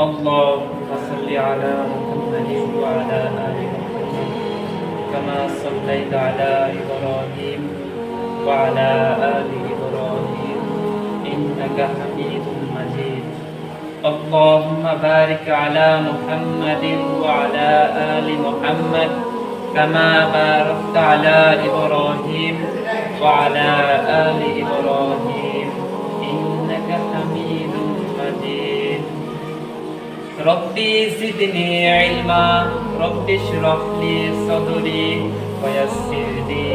اللهم صل على محمد وعلى آل محمد كما صليت على إبراهيم وعلى آل إبراهيم إنك حميد مجيد اللهم بارك على محمد وعلى آل محمد كما باركت على إبراهيم وعلى آل إبراهيم إنك حميد مجيد ربي زدني علما رب اشرح لي صدري ويسر لي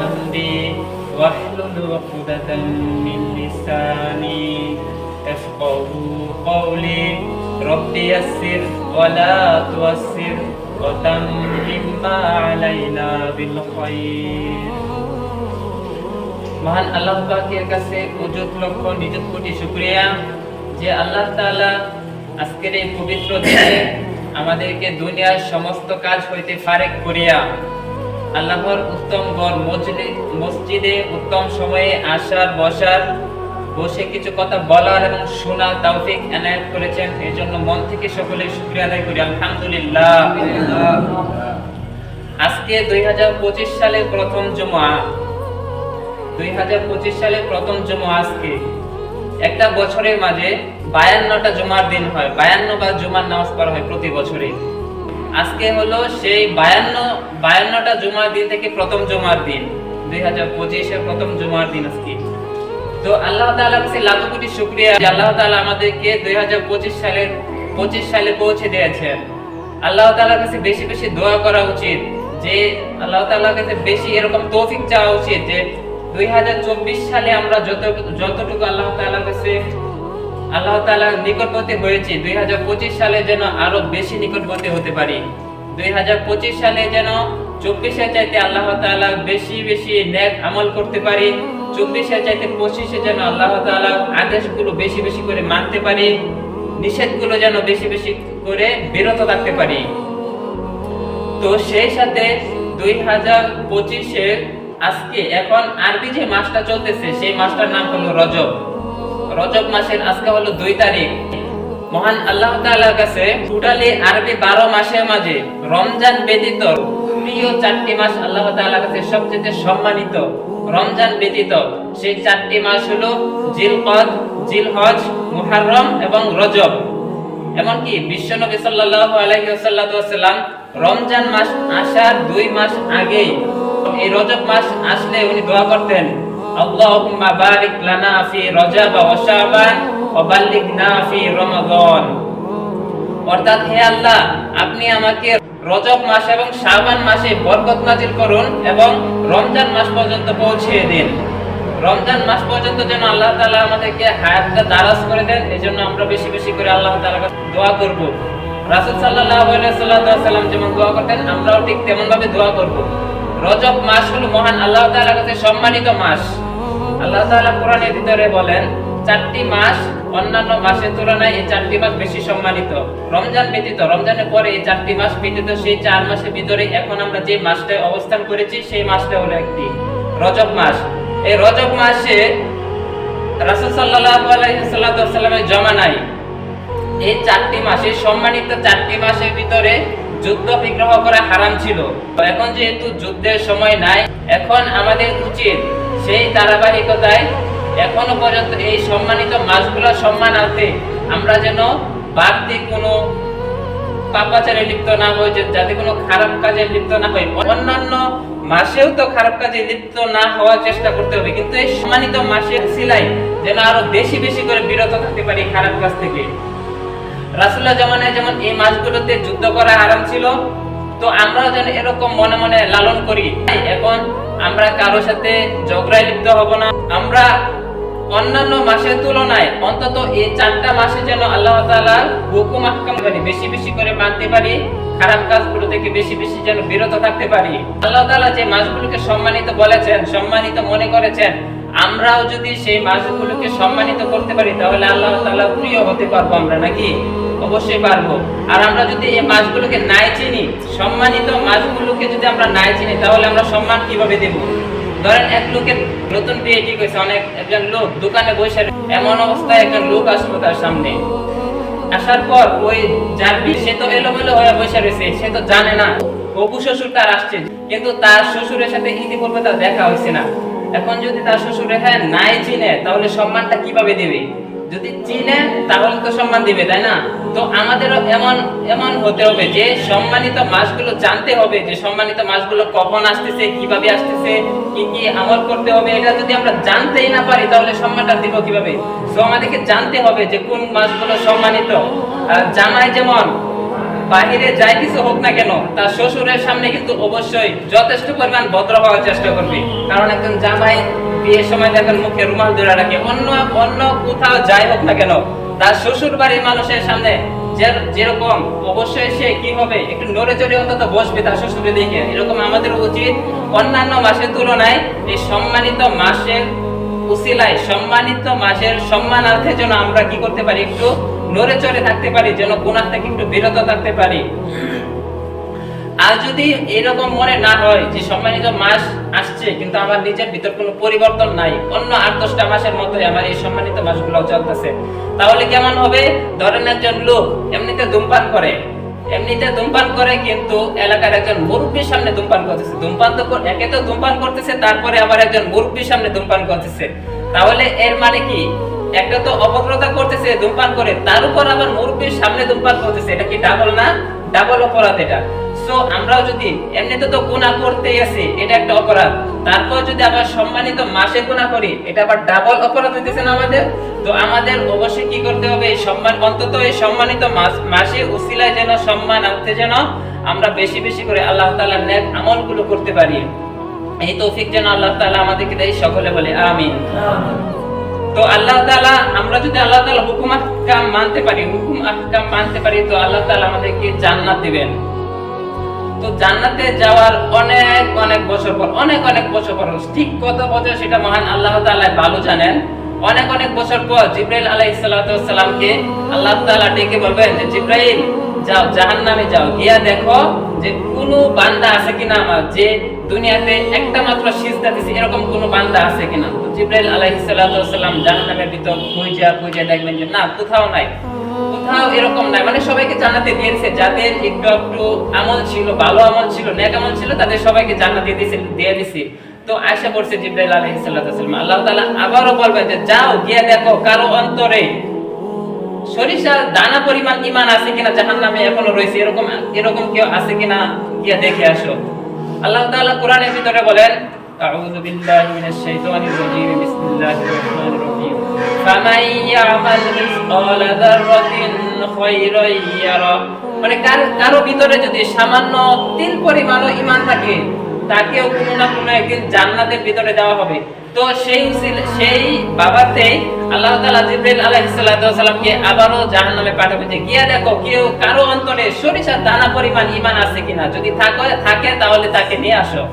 أمري واحلل عقدة من لساني يفقهوا قولي رب يسر ولا تعسر وتمم ما علينا بالخير মহান আল্লাহ পাকের কাছে অযুত লক্ষ নিযুত কোটি শুকরিয়া যে আল্লাহ তাআলা আজকের এই পবিত্র দিনে আমাদেরকে দুনিয়ার সমস্ত কাজ হইতে ফারেক করিয়া আল্লাহর উত্তম ঘর মসজিদে উত্তম সময়ে আসার বসার বসে কিছু কথা বলার এবং শোনার তৌফিক এনায়েত করেছেন। এর জন্য মন থেকে সকলে শুকরিয়া আদায় করি আলহামদুলিল্লাহ। আজকে 2025 সালের প্রথম জুমা 2025 সালের প্রথম জুমা। আজকে একটা বছরের মাঝে 52টা জুমার দিন হয়, 52 বার জুমার নামাজ পড়া হয় প্রতি বছরে। আজকে হলো সেই 52টা জুমার দিন থেকে প্রথম জুমার দিন, 2025 এর প্রথম জুমার দিন আজকে। তো আল্লাহ তাআলার কাছে লাখ কোটি শুকরিয়া যে আল্লাহ তাআলা আমাদেরকে 2025 সালে পৌঁছে দিয়েছেন। আল্লাহ তাআলার কাছে বেশি বেশি দোয়া করা উচিত, যে আল্লাহ তাআলার কাছে বেশি এরকম তৌফিক চাওয়া উচিত যে 2024 সালে আমরা যতটুকু আল্লাহ তাআলার কাছে আল্লাহ তাআলার নিকটবর্তী হয়েছি, 2025 সালে যেন আরো বেশি নিকটবর্তী হতে পারি। 2025 সালে যেন 24 চাইতে আল্লাহ তাআলা বেশি বেশি নেক আমল করতে পারি, 24 চাইতে 25 যেন আল্লাহ তাআলার আদেশগুলো বেশি বেশি করে মানতে পারি, নিষেধগুলো যেন বেশি বেশি করে বিরত থাকতে পারি। তো সেই সাথে 2025 এর আজকে এখন আরবি যে মাসটা চলতেছে সেই মাসটার নাম হলো রজব। রজব মাসের আজকে হলো 2 তারিখ। মহান আল্লাহ তাআলার কাছে টোটালি আরবি 12 মাসের মাঝে রমজান ব্যতীত প্রিয় 4টি মাস আল্লাহ তাআলার কাছে সবচেয়ে সম্মানিত। রমজান ব্যতীত সেই 4টি মাস হলো জিলকদ, জিলহজ, মুহররম এবং রজব। এমনকি বিশ্বনবী সাল্লাল্লাহু আলাইহি ওয়াসাল্লাম রমজান মাস আসার 2 মাস আগেই এই রজব মাস আসলে উনি দোয়া করতেন, আল্লাহুম্মা বারিক লানা ফি রজব ওয়া শাবান ওয়া বাল্লিগনা ফি রমাদান। অর্থাৎ হে আল্লাহ, আপনি আমাকে রজব মাস এবং শাবান মাসে বরকত নাজিল করুন এবং রমজান মাস পর্যন্ত পৌঁছিয়ে দিন। রমজান মাস পর্যন্ত যেন আল্লাহ তাআলা আমাদেরকে হায়াতটা দারাজ করে দেন। এজন্য আমরা বেশি বেশি করে আল্লাহ তাআলার কাছে দোয়া করব। রাসূল সাল্লাল্লাহু আলাইহি ওয়াসাল্লাম যেমন দোয়া করতেন, আমরাও ঠিক তেমন ভাবে দোয়া করব। রজব মাস হলো মহান আল্লাহ তাআলার কাছে সম্মানিত মাস। আল্লাহ তাআলা কোরআনের ভিতরে বলেন 4টি মাস অন্যান্য মাসের তুলনায় এই 4টি মাস বেশি সম্মানিত। রমজান ব্যতীত, রমজানের পরে এই 4টি মাস ব্যতীত সেই 4 মাসের ভিতরে এখন আমরা যে মাসটায় অবস্থান করেছি সেই মাসটা হলো একটি রজব মাস। এই রজব মাসে রাসূল সাল্লাল্লাহু আলাইহি ওয়াসাল্লামের জামানায় এই 4টি মাসে সম্মানিত 4টি মাসের ভিতরে যুদ্ধ বিগ্রহ করা হারাম ছিল। এখন যেহেতু যুদ্ধের সময় নাই, এখন আমাদের উচিত সেই ধারাবাহিকতায় এখনো পর্যন্ত এই সম্মানিত মাসগুলোর সম্মান আনতে আমরা যেন বাড়তি কোনো পাপাচারে লিপ্ত না হই, যাতে কোনো খারাপ কাজে লিপ্ত না হই। অন্যান্য মাসেও তো খারাপ কাজে লিপ্ত না হওয়ার চেষ্টা করতে হবে, কিন্তু এই সম্মানিত মাসের সিলাই যেন আরো বেশি বেশি করে বিরত থাকতে পারি খারাপ কাজ থেকে। রাসূলের জামানায় যেমন এই মাসগুলোতে যুদ্ধ করা হারাম ছিল, তো আমরাও যেন এরকম মনে মনে লালন করি। এখন আমরা কারো সাথে ঝগড়ায় লিপ্ত হব না। আমরা অন্যান্য মাসের তুলনায় অন্তত এই 4টা মাসে যেন আল্লাহ তাআলার হুকুম আহকাম বেশি বেশি করে মানতে পারি, খারাপ কাজগুলো থেকে বেশি বেশি যেন বিরত থাকতে পারি। আল্লাহ তাআলা যে মাসগুলোকে সম্মানিত বলেছেন, সম্মানিত মনে করেছেন, আমরাও যদি সেই মাসগুলোকে সম্মানিত করতে পারি তাহলে আল্লাহ তাআলা প্রিয় হতে পারবো আমরা, নাকি? অবশ্যই পারবো। আর আমরা যদি এই মাসগুলোকে নাই চিনি, সম্মানিত মাসগুলোকে যদি আমরা নাই চিনি, তাহলে আমরা সম্মান কিভাবে দেব? ধরেন এক লোকের নতুন বিয়ে ঠিক হয়েছে, একজন লোক দোকানে বসে, এমন অবস্থায় একজন লোক আসলো তার সামনে, আসার পর ওই যার সে তো এলোমেলো হয়ে বসে রয়েছে, সে তো জানে না হবু শ্বশুর তার আসছে, কিন্তু তার শ্বশুরের সাথে ইতিপূর্বে তার দেখা হয়েছে না। এখন যদি তার শ্বশুরে নাই চিনে, তাহলে সম্মানটা কিভাবে দেবে? যদি চিনে তাহলে তো সম্মান দিবে, তাই না? তো আমাদেরও এমন এমন হতে হবে যে সম্মানিত মাসগুলো জানতে হবে, যে সম্মানিত মাসগুলো কখন আসতেছে, কিভাবে আসতেছে, কি কি আমল করতে হবে। এটা যদি আমরা জানতেই না পারি তাহলে সম্মানটা দিব কিভাবে? তো আমাদেরকে জানতে হবে যে কোন মাসগুলো সম্মানিত। জামাই যেমন বাহিরে যাই কিছু হোক না কেন, তার শ্বশুরের সামনে কিন্তু অবশ্যই যথেষ্ট পরিমাণ ভদ্র হওয়ার চেষ্টা করবে। কারণ একজন জামাই বিয়ের সময় দেখেন মুখে রুমাল ধরে রাখে, অন্য কোথাও যাই হোক না কেন তার শ্বশুর বাড়ির মানুষের সামনে যেরকম অবশ্যই সে কি হবে, একটু নড়ে চড়ে অন্তত বসবে তার শ্বশুরে দেখে। এরকম আমাদের উচিত অন্যান্য মাসের তুলনায় এই সম্মানিত মাসের উসিলায়, সম্মানিত মাসের সম্মানার্থে যেন আমরা কি করতে পারি, একটু নড়ে চড়ে থাকতে পারি, যেন গুনাহ থেকে একটু বিরত থাকতে পারি। আর যদি এরকম মনে না হয় যে সম্মানিত মাস আসছে কিন্তু আমার নিজের ভিতর কোনো পরিবর্তন নাই, অন্য 8-10টা মাসের মতোই আমার এই সম্মানিত মাসগুলো চলতেছে, তাহলে কেমন হবে? ধরেন একজন লোক এমনিতে ধূমপান করে কিন্তু এলাকার একজন মুরব্বির সামনে ধূমপান করতেছে। একে তো ধূমপান করতেছে, তারপরে আবার একজন মুরব্বির সামনে ধূমপান করতেছে। তাহলে এর মানে কি? একটা তো অপরাধ করতেছে ধূমপান করে, তার উপর আবার মুরব্বির সামনে ধূমপান করতেছে। এটা কি ডাবল না? ডাবল অপরাধ এটা। সো আমরাও যদি এমনিতে তো গুনাহ করতেই আছি, এটা একটা অপরাধ, তারপর যদি আবার সম্মানিত মাসে গুনাহ করি, এটা আবার ডাবল অপরাধ হইতেছে না আমাদের? তো আমাদের অবশ্যই কি করতে হবে? অন্তত এই সম্মানিত মাসে উসিলায় যেন সম্মান আনতে যেন আমরা বেশি বেশি করে আল্লাহ তাআলার নেক আমলগুলো করতে পারি। এই তৌফিক যেন আল্লাহ তাআলা আমাদেরকে দেয়, সকলে বলে আমিন। তো আল্লাহ তাআলা, আমরা যদি আল্লাহ তাআলা হুকুম আহকাম মানতে পারি তো আল্লাহ তাআলা আমাদেরকে জান্নাত দিবেন। তো জান্নাতে যাওয়ার অনেক বছর পর, ঠিক কত বছর সেটা মহান আল্লাহ তাআলা ভালো জানেন। অনেক বছর পর জিবরাইল আলাইহিস সালাতু ওয়াস সালামকে আল্লাহ তাআলা ডেকে বলবেন যে জিবরাইল যাও জাহান্নামে যাও, গিয়া দেখো যে কোনো বান্দা আছে কিনা আমার, যে দুনিয়াতে একটা মাত্র সিজদা দিছে এরকম কোনো বান্দা আছে কিনা। তো জিবরাইল আলাইহিস সালাতু ওয়াস সালাম জাহান্নামের ভিতর খুঁজে দেখবেন যে না, কোথাও এরকম নাই। মানে সবাইকে জান্নাতে দিয়েছে, যাদের একটু আমল ছিল, ভালো আমল ছিল, নেক আমল ছিল, তাদের সবাইকে জান্নাতে দিয়ে দিয়েছে। তো আয়েশা বলছে জিবরাইল আলাইহিস সালাতু ওয়াস সালাম, আল্লাহ তাআলা আবারো বলবেন যে যাও গিয়ে দেখো কারো অন্তরে সরিষা দানা পরিমাণ ঈমান আছে কিনা জাহান্নামে এখনো রয়েছে, এরকম কেউ আছে কিনা গিয়ে দেখে আসো। আল্লাহ তাআলা কোরআনের ভিতরে বলেন, আউযু বিল্লাহি মিনাশ শাইতানির রাজীম, বিসমিল্লাহির রহমানির রহিম, ফামান ইয়ামাল মিসকালা যাররাতিন খায়রান ইয়ারা। মানে কারো ভিতরে যদি সামান্য তিল পরিমাণও ঈমান থাকে, তাকেও কোনো না কোনো একদিন জান্নাতের ভিতরে দেওয়া হবে। তো সেই বাবাতেই আল্লাহ তাআলা জিবরাইল আলাইহিস সালাতু ওয়াস সালামকে আবারো জাহান্নামে পাঠাবেন যে গিয়া দেখো কারো অন্তরে সরিষার দানা পরিমাণ ঈমান আছে কিনা, যদি থাকে তাহলে তাকে নিয়ে আসো।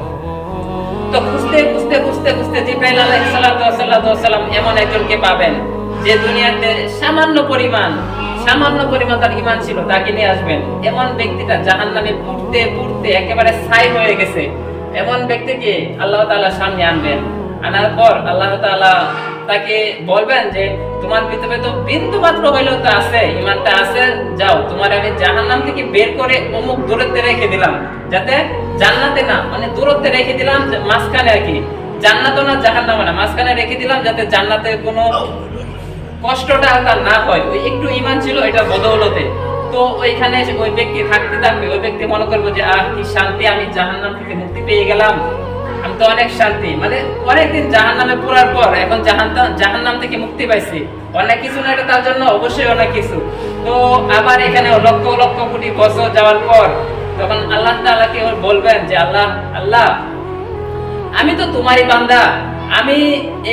তো খুঁজতে জিবরাইল আলাইহিস সালাতু ওয়াস সালাম এমন একজনকে পাবেন যে দুনিয়াতে সামান্য পরিমাণ তার ঈমান ছিল, তাকে নিয়ে আসবেন। এমন ব্যক্তিটা জাহান্নামে পুড়তে একেবারে ছাই হয়ে গেছে, এমন ব্যক্তিকে আল্লাহ তাআলা সামনে আনবেন। আনার পর আল্লাহ তাআলা তাকে বলবেন যে তোমার ভিতরে তো বিন্দু মাত্র হইলেও তো আছে, ঈমানটা আছে, যাও তোমার আমি জাহান্নাম থেকে বের করে অমুক দূরত্বে রেখে দিলাম, যাতে জান্নাতে না, মানে দূরত্বে রেখে দিলাম, মাঝখানে আর কি, জান্নাতও না জাহান্নামও না, মাঝখানে রেখে দিলাম, যাতে জান্নাতে কোনো কষ্টটা তার না হয়। ওই একটু ঈমান ছিল, এটা বদৌলতে। তো ওইখানে ওই ব্যক্তি থাকতে থাকবে, ওই ব্যক্তি মনে করবে যে কি শান্তি, আমি জাহান্নাম থেকে মুক্তি পেয়ে গেলাম, আমি তো অনেক শান্তি, মানে অনেকদিন জাহান্নামে পড়ার পর এখন জাহান্নাম থেকে মুক্তি পাইছি, অনেক কিছু না, এটা তার জন্য অবশ্যই অনেক কিছু। তো আবার এখানে লক্ষ কোটি বছর যাওয়ার পর তখন আল্লাহ তাআলাকে বলবেন যে আল্লাহ আমি তো তোমারই বান্দা, আমি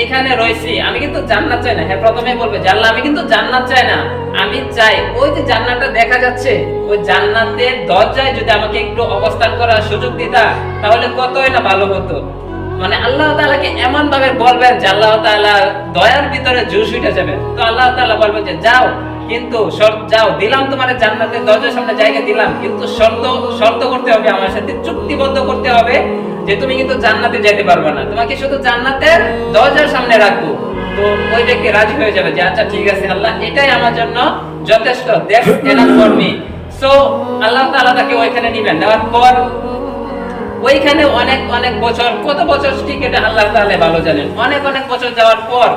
এখানে রয়েছি, আমি কিন্তু জান্নাত চাই না। হ্যাঁ, প্রথমে বলবে যে আল্লাহ আমি কিন্তু জান্নাত চাই না, আমি চাই ওই যে জান্নাতটা দেখা যাচ্ছে, ওই জান্নাতের দরজায় যদি আমাকে একটু অবস্থান করার সুযোগ দিতা তাহলে কতই না ভালো হতো। মানে আল্লাহ তাআলাকে এমন ভাবে বলবেন যে আল্লাহ তাআলা দয়ার ভিতরে জোশ উঠে যাবে। তো আল্লাহ তাআলা বলবেন যে যাও, কিন্তু যাও, দিলাম তোমার জান্নাতের দরজার সামনে জায়গা দিলাম, কিন্তু শর্ত করতে হবে, আমার সাথে চুক্তিবদ্ধ করতে হবে যে তুমি কিন্তু জান্নাতে যেতে পারবে না, তোমাকে শুধু জান্নাতের দরজার সামনে রাখবো। তো ওই ব্যক্তি রাজি হয়ে যাবে যে আচ্ছা ঠিক আছে আল্লাহ এটাই আমার জন্য যথেষ্ট, that's enough for me. So আল্লাহ তাআলা তাকে ওইখানে নেবেন, নেওয়ার পর ওইখানে অনেক অনেক বছর, কত বছর ঠিক এটা আল্লাহ তাআলা ভালো জানেন, অনেক অনেক বছর যাওয়ার পর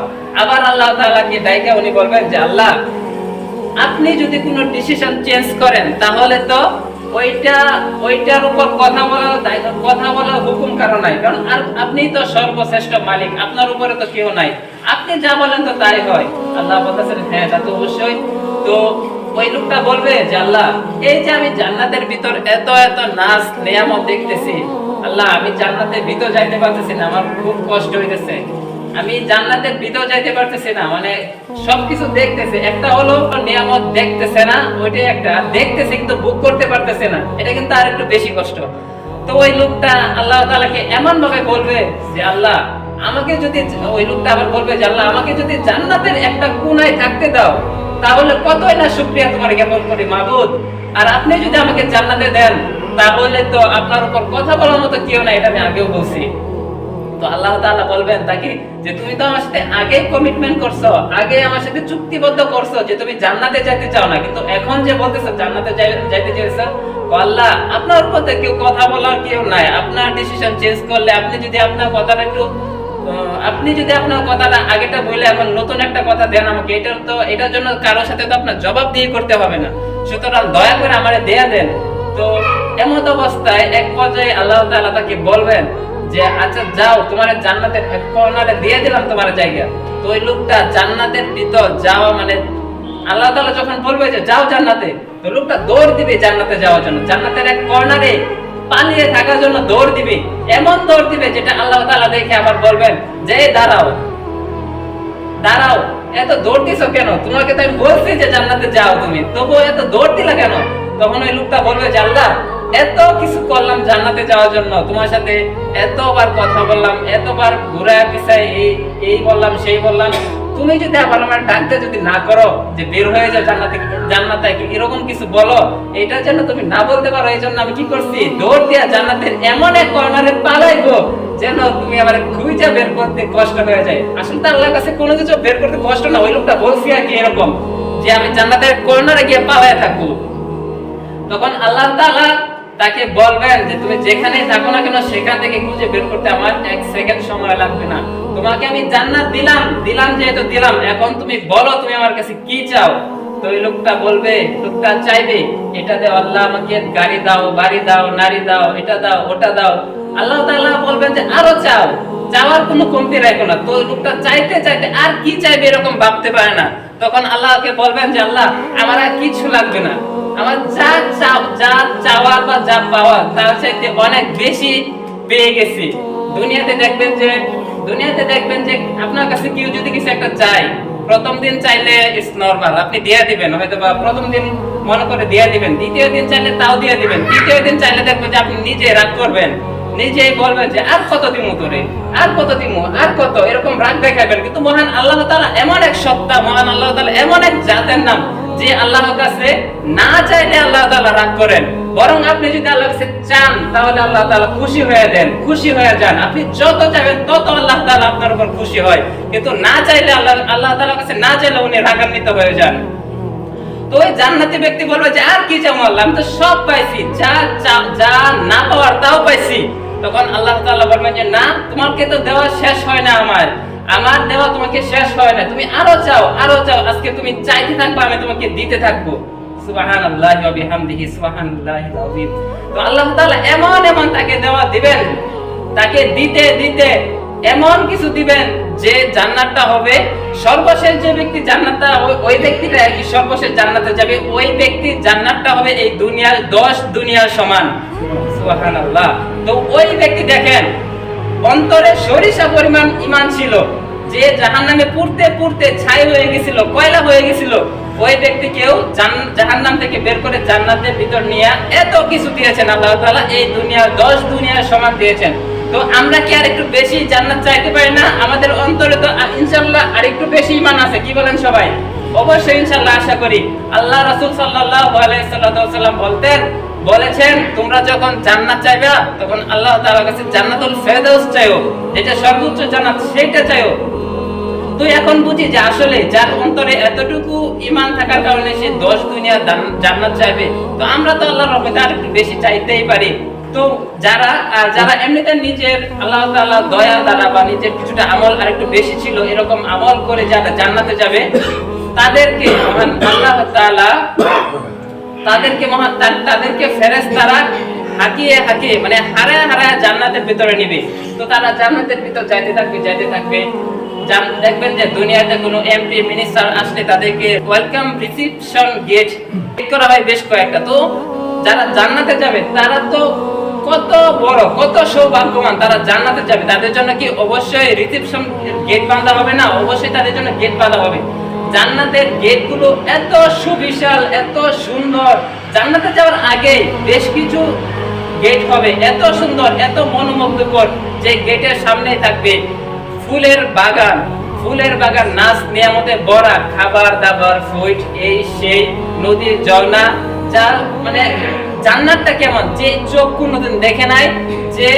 আবার আল্লাহ তাআলাকে ডাইকা উনি বলবেন যে আল্লাহ আপনি যদি কোনো ডিসিশন চেঞ্জ করেন তাহলে তো ওইটার উপর কথা বলা হুকুম কারণ নাই, কারণ আর আপনি তো সর্বশ্রেষ্ঠ মালিক, আপনার উপরে তো কেউ নাই, আপনি যা বলেন তো তাই হয়। আল্লাহ বলতেছেন হ্যাঁ তা তো অবশ্যই। তো ওই লোকটা বলবে যে আল্লাহ এই যে আমি জান্নাতের ভিতর এত এত নাজ নিয়ামত দেখতেছি, আল্লাহ আমি জান্নাতের ভিতর যাইতে পারতেছি না, আমার খুব কষ্ট হইতেছে, আমি জান্নাতের ভিতর যাইতে পারতেছি না, মানে সবকিছু দেখতেছে, একটা হলো নিয়ামত দেখতেছে না, ওইটাই একটা দেখতেছে কিন্তু বুক করতে পারতেছে না, এটা কিন্তু আর একটু বেশি কষ্ট। তো ওই লোকটা আল্লাহ তাআলাকে এমন ভাবে বলবে যে আল্লাহ আমাকে যদি, ওই লোকটা আবার বলবে যে আল্লাহ আমাকে যদি জান্নাতের একটা কোণায় থাকতে দাও তাহলে কতই না শুকরিয়া তোমার জ্ঞাপন করি মাবুদ, আর আপনি যদি আমাকে জান্নাতে দেন তাহলে তো আপনার উপর কথা বলার মতো কেউ না, এটা আমি আগেও বলছি। তো আল্লাহ তাআলা বলবেন তাকে যে তুমি তো আমার সাথে আগেই কমিটমেন্ট করছো, আগে আমার সাথে চুক্তিবদ্ধ করছো যে তুমি জান্নাতে যেতে চাও না, কিন্তু এখন যে বলতেছো জান্নাতে যাইতে চাইছো, আল্লাহ আপনার উপর কেউ কথা বলার কেউ নাই, আপনার ডিসিশন চেঞ্জ করলে আপনি যদি আপনার কথাটা একটু আপনি যদি আপনার কথাটা আগেটা বলে এখন নতুন একটা কথা দেন আমাকে, এটার জন্য কারোর সাথে তো আপনার জবাব দিয়ে করতে হবে না, সুতরাং দয়া করে আমারে দেয়া দেন। তো এমন অবস্থায় এক পর্যায়ে আল্লাহ তাআলা তাকে বলবেন যে আচ্ছা যাও তোমার জান্নাতের এক কর্নারে দিয়ে দিলাম তোমার জায়গা। তো ওই লোকটা জান্নাতের ভিতর যাওয়া মানে আল্লাহ তাআলা যখন বলবে যে যাও জান্নাতে, তো লোকটা দৌড় দিবে জান্নাতে যাওয়ার জন্য, জান্নাতের এক কর্নারে পালিয়ে থাকার জন্য দৌড় দিবে, এমন দৌড় দিবে যেটা আল্লাহ তাআলা দেখে আবার বলবেন যে দাঁড়াও দাঁড়াও, এত দৌড় দিছো কেন, তোমাকে তো আমি বলছি যে জান্নাতে যাও তুমি, তবুও এত দৌড় দিলা কেন? তখন ওই লোকটা বলবে যে আল্লাহ এত কিছু করলাম জান্নাতে যাওয়ার জন্য, তোমার সাথে এতবার কথা বললাম, এতবার ঘুরায় পিছায় এই বললাম সেই বললাম, তুমি যদি আবার আমার ডাকতে যদি না করো যে বের হয়ে যাও জান্নাতে এরকম কিছু বলো, এটার জন্য তুমি না বলতে পারো, এই জন্য আমি কি করছি দৌড় দিয়া জান্নাতের এমন এক কর্নারে পালাইবো যেন তুমি আবার খুঁজে বের করতে কষ্ট হয়ে যায়। আসলে তো আল্লাহর কাছে কোনো কিছু বের করতে কষ্ট না, ওই লোকটা বলছি আর কি এরকম যে আমি জান্নাতের কর্নারে গিয়ে পালায় থাকবো। তখন আল্লাহ তাআলা তাকে বলবেন যে তুমি যেখানেই থাকো না কেন সেখান থেকে খুঁজে বের করতে আমার 1 সেকেন্ড সময় লাগবে না, তোমাকে আমি জান্নাত দিলাম যেহেতু দিলাম, এখন তুমি বলো তুমি আমার কাছে কি চাও। তো ওই লোকটা বলবে, লোকটা চাইবে এটা দাও আল্লাহ, আমাকে গাড়ি দাও, বাড়ি দাও, নারী দাও, এটা দাও ওটা দাও। আল্লাহ তাআলা বলবেন যে আরো চাও, চাওয়ার কোনো কমতি রাখো না। তো লোকটা চাইতে চাইতে আর কি চাইবে এরকম ভাবতে পারে না। তখন আল্লাহকে বলবেন যে আল্লাহ আমার আর কিছু লাগবে না, আমার যা চাওয়া বা যা পাওয়া তার চাইতে অনেক বেশি পেয়ে গেছি। দুনিয়াতে দেখবেন যে আপনার কাছে কেউ যদি কিছু একটা চায়, প্রথম দিন চাইলে ইটস নরমাল, আপনি দিয়ে দিবেন, হয়তো বা প্রথম দিন মনে করে দিয়ে দিবেন, দ্বিতীয় দিন চাইলে তাও দিয়ে দিবেন, তৃতীয় দিন চাইলে দেখবেন যে আপনি নিজে রাগ করবেন, নিজেই বলবেন যে আর কত দিমু তোরে, আর কত দিমু, আর কত, এরকম রাগ দেখাবেন। কিন্তু মহান আল্লাহ তাআলা এমন এক সত্তা, মহান আল্লাহ তাআলা এমন এক জাতের নাম যে আল্লাহর কাছে না চাইলে আল্লাহ তাআলা রাগ করেন, বরং আপনি যদি আল্লাহর কাছে চান তাহলে আল্লাহ তাআলা খুশি হয়ে দেন, খুশি হয়ে যান। আপনি যত চাইবেন তত আল্লাহ তাআলা আপনার উপর খুশি হয়, কিন্তু না চাইলে আল্লাহ তাআলার কাছে না চাইলে উনি রাগান্বিত হয়ে যান। তো ওই জান্নাতি ব্যক্তি বলবে যে আর কি চাও আল্লাহ, আমি তো সব পাইছি, যা না পাওয়ার তাও পাইছি। তখন আল্লাহ তাআলা বলবেন যে না, তোমাকে তো দেওয়া শেষ হয় না, আমার দেওয়া তোমাকে শেষ হয় না, তুমি আরো চাও, আজকে তুমি চাইতে থাকবে, আমি তোমাকে দিতে থাকবো। সুবহানাল্লাহি ওয়া বিহামদিহি সুবহানাল্লাহিল আযীম। তো আল্লাহ তাআলা এমন তাকে দেওয়া দিবেন, তাকে দিতে এমন কিছু দিবেন যে জান্নাতটা হবে সর্বশেষ, যে ব্যক্তি জান্নাতটা ওই ব্যক্তিটা কি সর্বশেষ জান্নাতে যাবে, ওই ব্যক্তি জান্নাতটা হবে এই দুনিয়ার 10 দুনিয়ার সমান। সুবহানাল্লাহ। তো ওই ব্যক্তি দেখেন অন্তরে সরিষা পরিমাণ ঈমান ছিল, যে জাহান্নামে পুড়তে ছাই হয়ে গিয়েছিল, কয়লা হয়ে গিয়েছিল, ওই ব্যক্তিকেও জাহান্নাম থেকে বের করে জান্নাতের ভিতর নিয়ে এত কিছু দিয়েছেন আল্লাহ তাআলা, এই দুনিয়ার 10 দুনিয়ার সমান দিয়েছেন। তো আমরা কি আর একটু বেশি জান্নাত চাইতে পারি না? আমাদের অন্তরে তো ইনশাআল্লাহ আর একটু বেশি ঈমান আছে, কি বলেন সবাই? অবশ্যই ইনশাআল্লাহ আশা করি। আল্লাহ রাসূল সাল্লাল্লাহু আলাইহি ওয়াসাল্লাম বলেছেন তোমরা যখন জান্নাত চাইবা তখন আল্লাহ তাআলার কাছে জান্নাতুল ফেরদাউস চাইও, যেটা সর্বোচ্চ জান্নাত সেটা চাইও। তো এখন বুঝি যে আসলে যার অন্তরে এতটুকু ঈমান থাকার কারণে সে 10 দুনিয়া জান্নাত চাইবে, তো আমরা তো আল্লাহর রহমতে আর একটু বেশি চাইতেই পারি। তো যারা এমনিতে নিজের আল্লাহ তাআলা দয়া দ্বারা বা নিজের কিছুটা আমল আর একটু বেশি ছিল, এরকম আমল করে যারা জান্নাতে যাবে তাদেরকে মহান আল্লাহ তাআলা তাদেরকে ফেরেশতারা হাকিয়ে মানে হারায় জান্নাতের ভিতরে নিবে। তো তারা জান্নাতের ভিতর যাইতে থাকবে। দেখবেন যে দুনিয়াতে কোনো এমপি মিনিস্টার আসলে তাদেরকে ওয়েলকাম রিসিপশন গেট করা হয় বেশ কয়েকটা। তো যারা জান্নাতে যাবে তারা তো কত বড়, কত সৌভাগ্যবান, তারা জান্নাতে যাবে। তাদের জন্য কি অবশ্যই রিসিপশন গেট বাঁধা হবে না? অবশ্যই তাদের জন্য গেট বাঁধা হবে। জান্নাতের গেটগুলো এত সুবিশাল, এত সুন্দর। জান্নাতে যাওয়ার আগে বেশ কিছু গেট হবে এত সুন্দর, এত মনোমুগ্ধকর, যে গেটের সামনে থাকবে ফুলের বাগান, নাচ নিয়ামতে ভরা, খাবার দাবার, ফুড, এই সেই, নদীর ঝর্ণা। যা মানে জান্নাতটা কেমন, যে চোখ কোনোদিন দেখে নাই, যে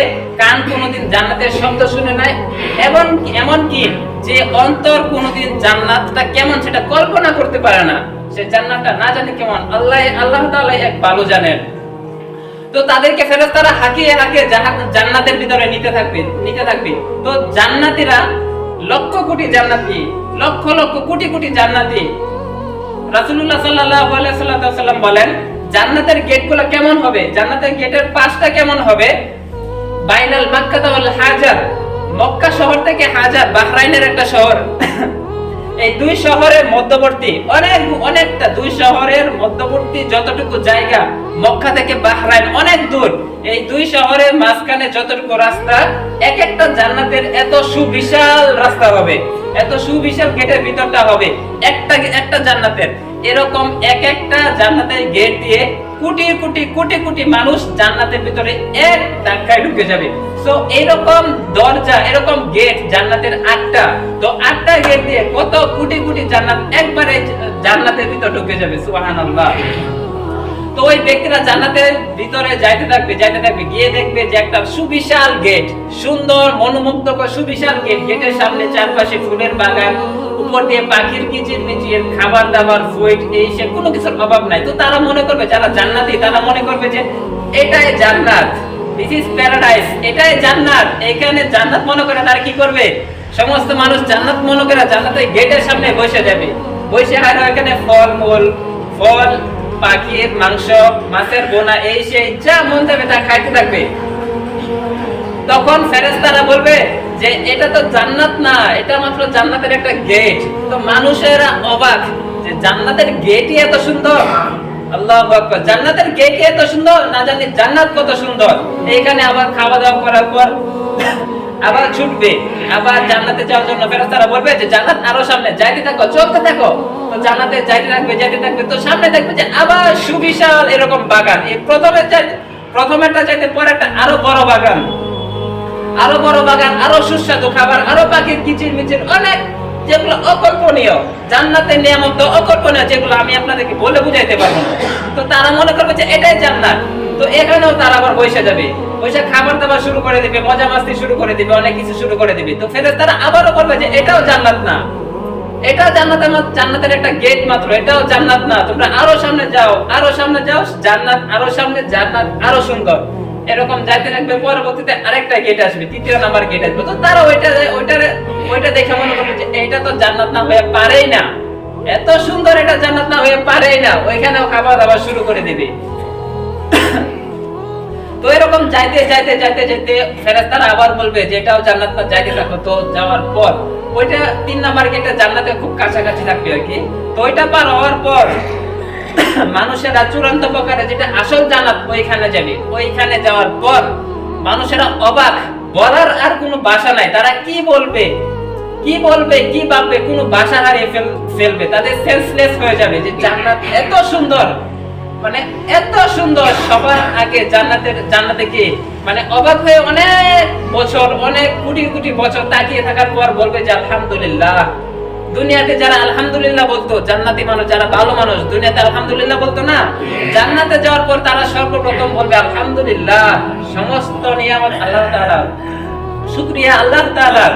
কান কোনোদিন জান্নাতের শব্দ শুনে নাই, এমনকি যে অন্তর কোনোদিন জান্নাতটা কেমন সেটা কল্পনা করতে পারে না, সে জান্নাতটা না জানে কেমন, আল্লাহ তাআলা এক ভালো জানেন। তো তাদেরকে ফেরেশতারা হাকিয়ে জান্নাতের ভিতরে নিতে থাকবে। তো জান্নাতীরা লক্ষ কোটি জান্নাতি, লক্ষ কোটি জান্নাতি। রাসূলুল্লাহ সাল্লাল্লাহু আলাইহি ওয়াসাল্লাম বলেন, জান্নাতের গেটগুলো কেমন হবে, জান্নাতের গেটের পাশটা কেমন হবে? বাইনাল মক্কা ওয়াল হাজার, মক্কা শহর থেকে হাজার, বাহরাইনের একটা শহর, এই দুই শহরের মধ্যবর্তী অনেকটা, দুই শহরের মধ্যবর্তী যতটুকু জায়গা, মক্কা থেকে বাহরাইন অনেক দূর, এই দুই শহরের মাঝখানে যতটুকু রাস্তা, এক একটা জান্নাতের এত সুবিশাল রাস্তা হবে, এত সুবিশাল গেটের ভিতরটা হবে একটা জান্নাতের। এরকম একটা জান্নাতের গেট দিয়ে কোটি মানুষ জান্নাতের ভিতরে এক ধাক্কায় ঢুকে যাবে। সো এরকম দরজা, এরকম গেট জান্নাতের 8টা। তো 8টা গেট দিয়ে কত কোটি জান্নাত একবারে জান্নাতের ভিতর ঢুকে যাবে। সুবহানাল্লাহ। তো ওই ব্যক্তিরা জান্নাতের ভিতরে যাইতে থাকবে, গিয়ে দেখবে যে একটা সুবিশাল গেট, সুন্দর মনোমুগ্ধকর সুবিশাল গেট। গেটের সামনে চারপাশে ফুলের বাগান, উপর দিয়ে পাখির কিচিরমিচির, খাবার দাবার, ফুড, এই সে কোনো কিছুর অভাব নাই। তো তারা মনে করবে, যারা জান্নাতি তারা মনে করবে যে এটাই জান্নাত, দিস ইজ প্যারাডাইস, এটাই জান্নাত। এখানে জান্নাত মনে করে তারা কি করবে? সমস্ত মানুষ জান্নাত মনে করে জান্নাতের গেটের সামনে বসে যাবে, বসে আর এখানে ফল, পাখির মাংস, মাছের বোনা, এই সেই যা মন যাবে তা খাইতে থাকবে। তখন ফেরেশতারা বলবে যে এটা তো জান্নাত না, এটা মাত্র জান্নাতের একটা গেট। তো মানুষেরা অবাক যে জান্নাতের গেটই এত সুন্দর, আল্লাহু আকবার, জান্নাতের গেটই এত সুন্দর, না জানি জান্নাত কত সুন্দর। এইখানে আবার খাওয়া দাওয়া করার পর আবার ছুটবে, আবার জান্নাতে যাওয়ার জন্য ফেরেশতারা বলবে যে জান্নাত আরো সামনে, যাইতে থাকো, চলতে থাকো। তো জান্নাতে যাইতে থাকবে, তো সামনে দেখবে যে আবার সুবিশাল এরকম বাগান। এই প্রথমেরটা চাইতে পরেরটা আরো বড় বাগান, আরো সুস্বাদু খাবার, আরো পাখির কিচিরমিচির, অনেক, যেগুলো অকল্পনীয়। জান্নাতের নিয়ামত তো অকল্পনীয়, যেগুলো আমি আপনাদেরকে বলে বুঝাইতে পারবো না। তো তারা মনে করবে যে এটাই জান্নাত। তো এখানেও তারা আবার বসে যাবে, বসে খাবার দাবার শুরু করে দিবে, মজা মাস্তি শুরু করে দিবে, অনেক কিছু শুরু করে দিবে। তো ফেরেশতারা আবারও বলবে যে এটাও জান্নাত না, এটা জান্নাতের একটা গেট মাত্র, এটাও জান্নাত না, তোমরা আরো সামনে যাও, জান্নাত আরো সামনে, জান্নাত আরো সুন্দর। এরকম যাইতে থাকবে, পরবর্তীতে আরেকটা গেট আসবে, 3য় নাম্বার গেট আসবে। তো তারা ওইটা দেখে মনে করবে যে এটা তো জান্নাত না হয়ে পারেই না, এত সুন্দর এটা জান্নাত না হয়ে পারেই না, ওইখানেও খাবার দাবার শুরু করে দিবে। তো এরকম যাইতে ফেরেশতারা আবার বলবে যে এটাও জান্নাত না, যাইতে থাকো। তো যাওয়ার পর ওইটা 3 নাম্বার গেটে জান্নাতে খুব কাছাকাছি থাকবে আর কি। তো ওইটা পার হওয়ার পর মানুষেরা চূড়ান্ত প্রকারে যেটা আসল জান্নাত ওইখানে যাবে। ওইখানে যাওয়ার পর মানুষেরা অবাক, বলার আর কোনো ভাষা নাই। তারা কি বলবে, কি ভাববে, কোনো ভাষা হারিয়ে ফেলবে, তাদের সেন্সলেস হয়ে যাবে যে জান্নাত এত সুন্দর, মানে এত সুন্দর। সবার আগে জান্নাতে কি মানে অবাক হয়ে অনেক বছর, অনেক কোটি বছর তাকিয়ে থাকার পর বলবে যে আলহামদুলিল্লাহ। দুনিয়াতে যারা আলহামদুলিল্লাহ বলতো, জান্নাতি মানুষ যারা ভালো মানুষ, দুনিয়াতে আলহামদুলিল্লাহ বলতো না, জান্নাতে যাওয়ার পর তারা সর্বপ্রথম বলবে আলহামদুলিল্লাহ, সমস্ত নিয়ামত আল্লাহ তাআলার, শুকরিয়া আল্লাহ তাআলার।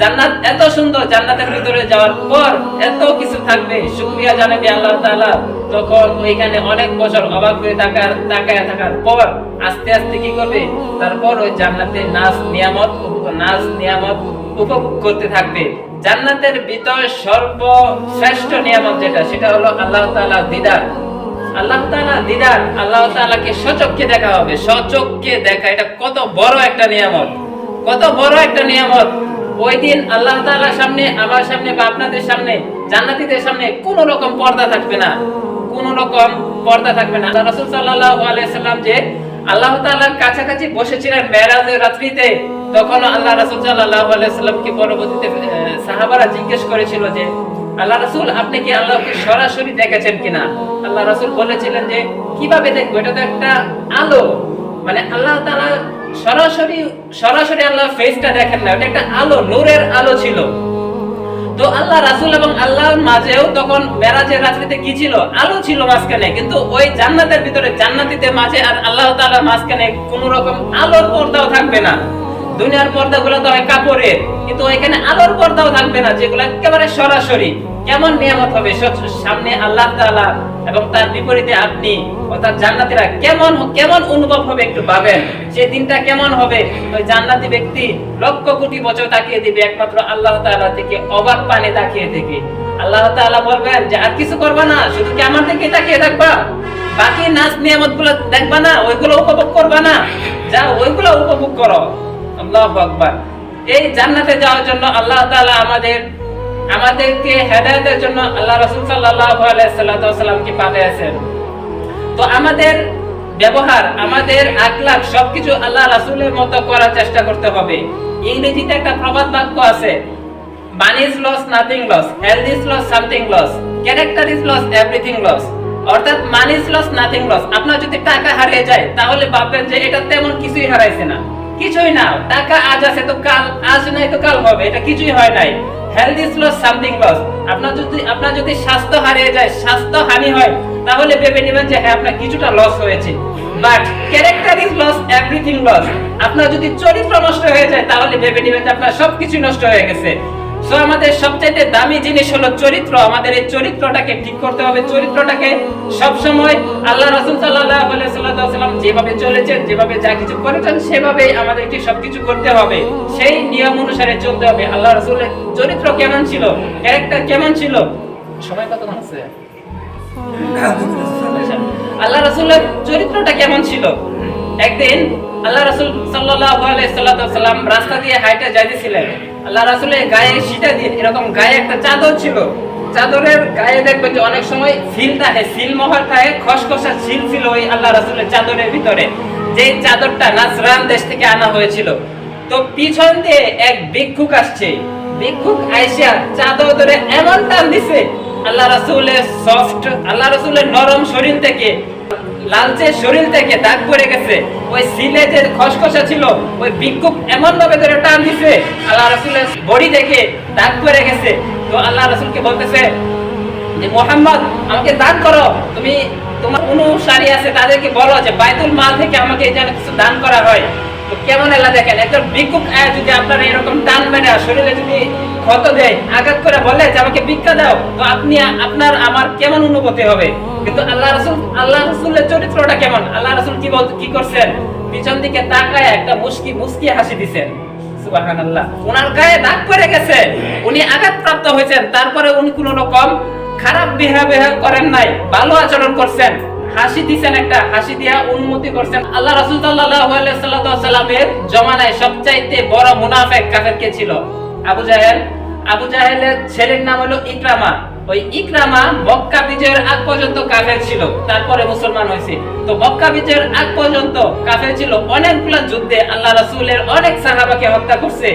জান্নাত এত সুন্দর, জান্নাতের ভিতরে যাওয়ার পর এত কিছু থাকবে, শুকরিয়া জানাবে আল্লাহ তাআলা। তখন ওইখানে অনেক বছর অবাক হয়ে তাকায় থাকার পর আস্তে আস্তে কি করবে, তারপর ওই জান্নাতে নাজ নিয়ামত উপভোগ করতে থাকবে। জান্নাতের ভিতর সর্বশ্রেষ্ঠ নিয়ামত যেটা, সেটা হলো আল্লাহ তাআলার দিদার। আল্লাহ তাআলাকে সচক্ষে দেখা হবে, সচক্ষে দেখা। এটা কত বড় একটা নিয়ামত, কত বড় একটা নিয়ামত। ওই দিন আল্লাহ তাআলার সামনে, আমার সামনে বা আপনাদের সামনে, জান্নাতীদের সামনে কোনো রকম পর্দা থাকবে না, কোনো রকম পর্দা থাকবে না। আল্লাহ রাসূল সাল্লাল্লাহু আলাইহি সাল্লাম যে আল্লাহ তাআলার কাছাকাছি বসেছিলেন মেরাজের রাত্রিতে, তখন আল্লাহ রাসূল সাল্লাল্লাহু আলাইহি সাল্লামকে পরবর্তীতে সাহাবারা জিজ্ঞেস করেছিল যে আল্লাহ রাসূল, আপনি কি আল্লাহকে সরাসরি দেখেছেন কিনা? আল্লাহ রাসূল বলেছিলেন যে কিভাবে দেখবো, এটা তো একটা আলো, মানে আল্লাহ তাআলা সরাসরি আল্লাহ ফেসটা দেখেন না, এটা একটা আলো, নূরের আলো ছিল। তো আল্লাহ রাসূল এবং আল্লাহর মাঝেও তখন মেরাজের রাত্রিতে কি ছিল, আলো ছিল মাঝখানে। কিন্তু ওই জান্নাতের ভিতরে জান্নাতীদের মাঝে আর আল্লাহ তাআলার মাঝখানে কোনো রকম আলোর পর্দাও থাকবে না। দুনিয়ার পর্দাগুলো তো হয় কাপড়ের, কিন্তু ওইখানে আলোর পর্দাও থাকবে না, যেগুলো একেবারে সরাসরি। কেমন নিয়ামত হবে, সামনে আল্লাহ তাআলা এবং তার বিপরীতে আপনি, অর্থাৎ জান্নাতীরা কেমন অনুভব হবে একটু ভাবেন। সেই দিনটা কেমন হবে, ওই জান্নাতি ব্যক্তি লক্ষ কোটি বছর তাকিয়ে দিবে একমাত্র আল্লাহ তাআলা থেকে, অবাক পানে তাকিয়ে থেকে। আল্লাহ তাআলা বলবেন যে আর কিছু করবা না, শুধু কি আমার দিকে তাকিয়ে থাকবা, বাকি নাজ নিয়ামতগুলো দেখবা না, ওইগুলো উপভোগ করবা না, যাও ওইগুলো উপভোগ করো। আল্লাহু আকবার। এই জান্নাতে যাওয়ার জন্য আল্লাহ তাআলা আমাদেরকে হেদায়েতের জন্য আল্লাহ রাসূল সাল্লাল্লাহু আলাইহি সাল্লামকে পাঠিয়েছেন। তো আমাদের ব্যবহার, আমাদের আখলাক সবকিছু আল্লাহ রাসূলের মতো করার চেষ্টা করতে হবে। ইংরেজিতে একটা প্রবাদ বাক্য আছে, money is loss, nothing loss, health is loss, something loss, character is loss, everything loss. অর্থাৎ money is loss, nothing loss. আপনার যদি টাকা হারিয়ে যায় তাহলে ভাববেন যে এটা তেমন কিছুই হারাইছে না, কিছুই না। টাকা আজ আছে তো কাল, আজ নাই তো কাল হবে, এটা কিছুই হয় নাই। Health is loss, something loss. আপনার যদি স্বাস্থ্য হারিয়ে যায়, স্বাস্থ্য হানি হয়, তাহলে ভেবে নেবেন যে হ্যাঁ আপনার কিছুটা লস হয়েছে। But character is loss, everything loss. আপনার যদি চরিত্র নষ্ট হয়ে যায় তাহলে ভেবে নেবেন যে আপনার সবকিছু নষ্ট হয়ে গেছে। সো আমাদের সবচেয়ে দামি জিনিস হলো চরিত্র। আমাদের এই চরিত্রটাকে ঠিক করতে হবে। চরিত্রটাকে সব সময় আল্লাহ রাসূল সাল্লাল্লাহু আলাইহি সাল্লাম যেভাবে চলেছেন, যেভাবে যা কিছু করেছেন, সেভাবেই আমাদেরকে সবকিছু করতে হবে, সেই নিয়ম অনুসারে চলতে হবে। আল্লাহ রাসূলের চরিত্র কেমন ছিল, ক্যারেক্টার কেমন ছিল, সময় কত আছে, আল্লাহ রাসূলের চরিত্রটা কেমন ছিল। একদিন আল্লাহ রাসূল সাল্লাল্লাহু আলাইহি সাল্লাম রাস্তা দিয়ে হাঁটে যাইতেছিলেন। আল্লাহ রাসূলের গায়ে শীতের দিন এরকম গায়ে একটা চাদর ছিল। চাদরের গায়ে দেখবেন যে অনেক সময় সিল থাকে, সিল মোহর থাকে, খসখসা সিল ছিল ওই আল্লাহ রাসূলের চাদরের ভিতরে, যে চাদরটা নাজরান দেশ থেকে আনা হয়েছিল। তো পিছন দিয়ে এক ভিক্ষুক আসছে। ভিক্ষুক আইসা চাদর ধরে এমন টান দিছে, আল্লাহ রাসূলের নরম শরীর থেকে, লালচে শরীর থেকে দাগ পড়ে গেছে। ওই সিলে যে খসখসা ছিল, ওই ভিক্ষুক এমন ভাবে ধরে টান দিছে, আল্লাহ রাসূলের বডি থেকে দাগ পড়ে গেছে। তো আল্লাহ রাসূলকে বলতেছে যে মুহাম্মদ, আমাকে দান করো, তুমি তোমার অনুসারী আছে তাদেরকে বলো যে বাইতুল মাল থেকে আমাকে এই যেন কিছু দান করা হয়। তো কেমন আল্লাহ দেখেন, একজন ভিক্ষুক আয়া যদি আপনার এরকম টান মেরে শরীরে যদি ক্ষত দেয়, আঘাত করে বলে যে আমাকে ভিক্ষা দাও, তো আমার কেমন অনুভূতি হবে। কিন্তু আল্লাহ রাসূলের চরিত্রটা কেমন, আল্লাহ রাসূল কি করছেন, পিছন দিকে তাকায় একটা মুস্কি হাসি দিবেন। সুবহানাল্লাহ। ওনার গায়ে দাগ পড়ে গেছে, উনি আঘাতপ্রাপ্ত হয়েছেন, তারপরে উনি কোনো রকম খারাপ বিহেভিয়ার করেন নাই, ভালো আচরণ করছেন, হাসি দিছেন, একটা হাসি দিয়া অনুমতি করছেন। আল্লাহ রাসূল সাল্লাল্লাহু আলাইহি সাল্লামের জমানায় সবচাইতে বড় মুনাফিক কাফের কে ছিল? আবু জাহেলের ছেলের নাম হলো ইকরামা। ওই ইকরামা মক্কা বিজয়ের আগ পর্যন্ত কাফের ছিল, তারপরে মুসলমান হয়েছে। তো মক্কা বিজয়ের আগ পর্যন্ত কাফের ছিল। অনেকগুলা যুদ্ধে আল্লাহ রাসূলের অনেক সাহাবাকে হত্যা করছে,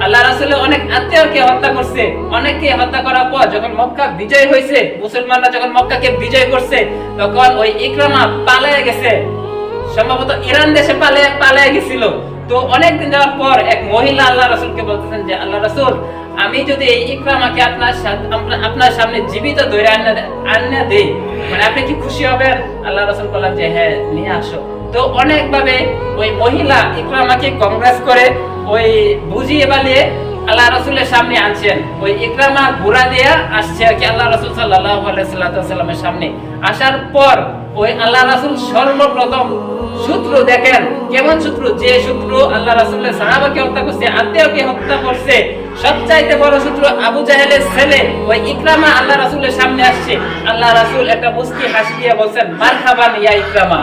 আল্লাহ রাসূলের অনেক আত্মীয়কে হত্যা করছে। অনেককে হত্যা করার পর যখন মক্কা বিজয় হয়েছে, মুসলমানরা যখন মক্কাকে বিজয় করছে, তখন ওই ইকরামা পালায়ে গেছে, সম্ভবত ইরান দেশে পালায়ে গেছিল। তো অনেকদিন যাওয়ার পর এক মহিলা আল্লাহ রাসূলকে বলতেছেন যে আল্লাহ রাসূল, আমি যদি এই ইকরামাকে আপনার সামনে জীবিত ধরে আন্না দেই, মানে আপনি কি খুশি হবেন? আল্লাহ রাসূল বললেন যে হ্যাঁ, নিয়ে আসো। তো অনেকভাবে ওই মহিলা ইকরামাকে কংগ্রেস করে ওই বুঝিয়ে বালিয়ে আল্লাহ রাসূলের সামনে আনছেন। ওই ইকরামা ঘোড়া দিয়ে আসছে আর কি আল্লাহ রাসূল সাল্লাল্লাহু আলাইহি ওয়াসাল্লামের সামনে। আসার পর ওই আল্লাহ রাসূল সর্বপ্রথম শত্রু দেখেন, কেমন শত্রু, যে শত্রু আল্লাহ রাসূলের সাহাবাকে হত্যা করছে, আত্মীয়কে হত্যা করছে, সবচাইতে বড় শত্রু আবু জাহেলের ছেলে ওই ইকরামা আল্লাহ রাসূলের সামনে আসছে। আল্লাহ রাসূল একটা মুস্কি হাসি দিয়ে বলছেন, মারহাবান ইয়া ইকরামা।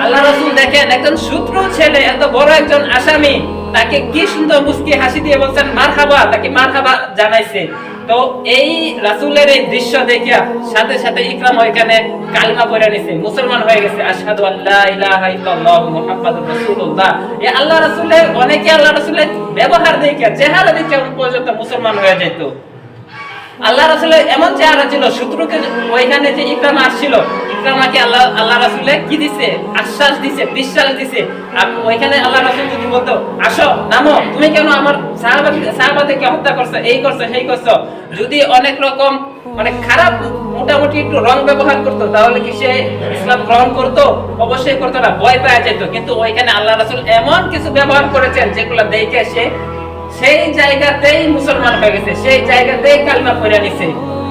আল্লাহ রাসূল দেখেন একজন শত্রু ছেলে, এত বড় একজন আসামি, তাকে কি সুন্দর মুস্কি হাসি দিয়ে বলছেন মারহাবা, তাকে মারহাবা জানাইছে। তো এই রাসূলের এই দৃশ্য দেখিয়া সাথে সাথে ইকরামা ওইখানে কালিমা পড়ে নিছে, মুসলমান হয়ে গেছে। আশহাদু আল্লা ইলাহা ইল্লাল্লাহু মুহাম্মাদুর রাসূলুল্লাহ। এই আল্লাহ রাসূলের অনেকে আল্লাহ রাসূলের ব্যবহার দেখিয়া, চেহারা দেখিয়া পর্যন্ত মুসলমান হয়ে যেত। আল্লাহ রাসূলের এমন চেহারা ছিল, শত্রুকে ওইখানে যে ইকরামা আসছিল, ইকরামাকে আল্লাহ রাসূলে কি দিছে, আশ্বাস দিছে, বিশ্বাস দিছে। ওইখানে আল্লাহ রাসূল যদি বলতো আসো নামো, তুমি কেন আমার সাহাবাদেরকে হত্যা করছো, এই করছো সেই করছো, যদি অনেক রকম মানে খারাপ মোটামুটি একটু রং ব্যবহার করতো, তাহলে কি সে ইসলাম গ্রহণ করতো? অবশ্যই করতো না, ভয় পাওয়া যেত। কিন্তু ওইখানে আল্লাহ রাসূল এমন কিছু ব্যবহার করেছেন যেগুলো দেখে সে সেই জায়গাতেই মুসলমান হয়ে গেছে, সেই জায়গাতেই কালিমা পড়ে নিছে।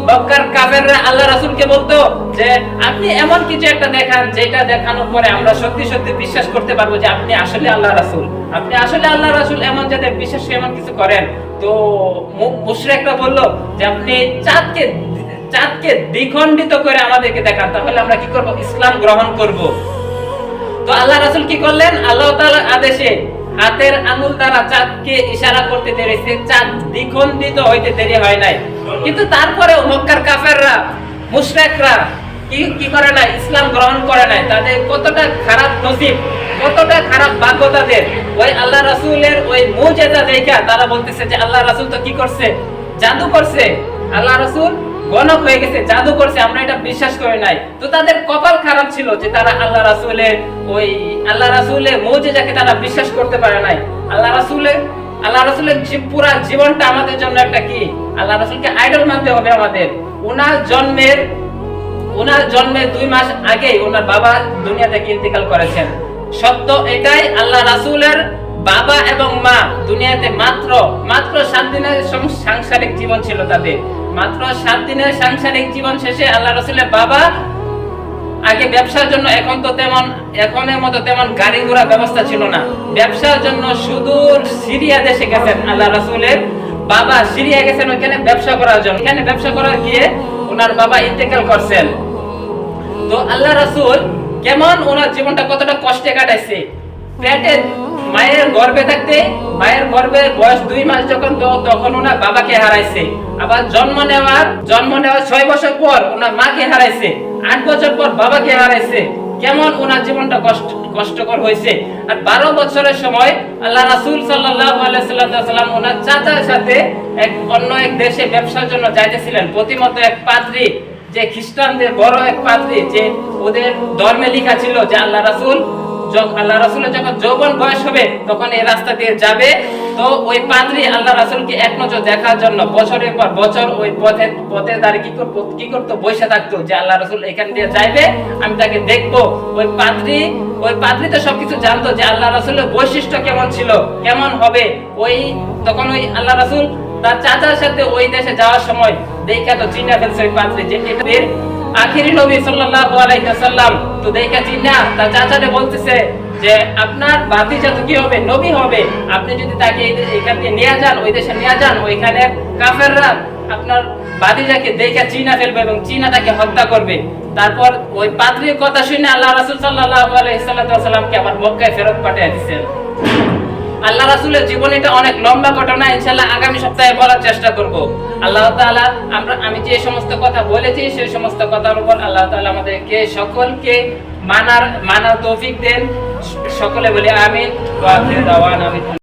মক্কার কাফেররা আল্লাহ রাসূলকে বলতো যে আপনি এমন কিছু একটা দেখান, যেটা দেখানোর পরে আমরা সত্যি সত্যি বিশ্বাস করতে পারবো যে আপনি আসলে আল্লাহ রাসূল, আপনি আসলে আল্লাহ রাসূল, এমন যাতে বিশ্বাস এমন কিছু করেন। তো মুশরিকরা বলল যে আপনি চাঁদকে দ্বিখণ্ডিত করে আমাদেরকে দেখান, তাহলে আমরা কি করব, ইসলাম গ্রহণ করব। তো আল্লাহ রাসূল কি করলেন, আল্লাহ তাআলার আদেশে হাতের আঙ্গুল দ্বারা চাঁদকে ইশারা করতে দেরিছে, চাঁদ দ্বিখণ্ডিত হইতে দেরি হয় নাই। কিন্তু তারপরেও মক্কার কাফেররা, মুশরিকরা কি করে না, ইসলাম গ্রহণ করে নাই। তাদের কতটা খারাপ নসিব, কতটা খারাপ ভাগ্য তাদের। ওই আল্লাহ রাসূলের ওই মুজিজা দেখা তারা বলতেছে যে আল্লাহ রাসূল তো কি করছে, জাদু করছে, আল্লাহ রাসূল গণক হয়ে গেছে, জাদু করছে, আমরা এটা বিশ্বাস করি নাই। তো তাদের কপাল খারাপ ছিল যে তারা আল্লাহ রাসূলের মুজিজাকে তারা বিশ্বাস করতে পারে নাই। আল্লাহ রাসূলের পুরো জীবনটা আমাদের জন্য একটা কি, আল্লাহ রাসূলকে আইডল মানতে হবে আমাদের। ওনার জন্মের 2 মাস আগেই ওনার বাবা দুনিয়া থেকে ইন্তেকাল করেছেন। সত্য এটাই, আল্লাহ রাসূলের বাবা এবং মা দুনিয়াতে মাত্র 7 দিনের সাংসারিক জীবন ছিল তাদের। মাত্র 7 দিনের সাংসারিক জীবন শেষে আল্লাহ রাসূলের বাবা আগে ব্যবসার জন্য, এখনের মতো তেমন গাড়ি ঘোড়া ব্যবস্থা ছিল না, ব্যবসার জন্য সুদূর সিরিয়া দেশে গেছেন। আল্লাহ রাসূলের বাবা সিরিয়া গেছেন ওখানে ব্যবসা করার জন্য। এখানে ব্যবসা করার গিয়ে ওনার বাবা ইন্তেকাল করছেন। তো আল্লাহ রাসূল কেমন ওনার জীবনটা কতটা কষ্টে কাটাইছে। পেটে মায়ের গর্ভে থাকতে, মায়ের গর্ভে বয়স 2 মাস যখন, তখন ওনার বাবাকে হারাইছে। আবার জন্ম নেওয়ার 6 বছর পর ওনার মাকে হারাইছে, 8 বছর পর বাবাকে হারাইছে। কেমন ওনার জীবনটা কষ্টকর হয়েছে। আর 12 বছরের সময় আল্লাহ রাসূল সাল্লাল্লাহু আলাইহি ওয়াসাল্লাম ওনার চাচার সাথে অন্য এক দেশে ব্যবসার জন্য যাইতেছিলেন। প্রতিমত এক পাদ্রী, যে খ্রিস্টানদের বড় এক পাদ্রী, যে ওদের ধর্মে লেখা ছিল যে আল্লাহ রাসূলের যখন যৌবন বয়স হবে তখন এই রাস্তা দিয়ে যাবে। তো ওই পাদ্রী আল্লাহ রাসূলকে এক নজর দেখার জন্য বছরের পর বছর ওই পথে দাঁড়িয়ে কি করতো, বসে থাকতো যে আল্লাহ রাসূল এখান দিয়ে যাইবে, আমি তাকে দেখবো। ওই পাদ্রী তো সবকিছু জানতো যে আল্লাহ রাসূলের বৈশিষ্ট্য কেমন ছিল, কেমন হবে। তখন ওই আল্লাহ রাসূল তার চাচার সাথে ওই দেশে যাওয়ার সময় দেখা তো চিনা ফেলছে ওই পাদ্রী যে এটা আখিরি নবী সাল্লাল্লাহু আলাইহি ওয়াসাল্লাম। তো দেখা চিনা তার চাচাকে বলতেছে যে আপনার ভাতিজা তো কি হবে, নবী হবে, আপনি যদি তাকে এখান থেকে নিয়ে যান, ওই দেশে নিয়ে যান, ওইখানে কাফেররা আপনার ভাতিজাকে দেখা চিনা ফেলবে এবং চিনা তাকে হত্যা করবে। তারপর ওই পাদ্রীর কথা শুনে আল্লাহ রাসূল সাল্লাল্লাহু আলাইহি ওয়াসাল্লামকে আবার মক্কায় ফেরত পাঠিয়ে দিয়েছেন। আল্লাহ রাসূলের জীবনীটা অনেক লম্বা ঘটনা, ইনশাআল্লাহ আগামী সপ্তাহে বলার চেষ্টা করব। আল্লাহ তাআলা আমি যে সমস্ত কথা বলেছি সেই সমস্ত কথার উপর আল্লাহ তাআলা আমাদেরকে সকলকে মানার তৌফিক দেন। সকলে বলি আমিন। ওয়া আখিরু দাওয়ানা।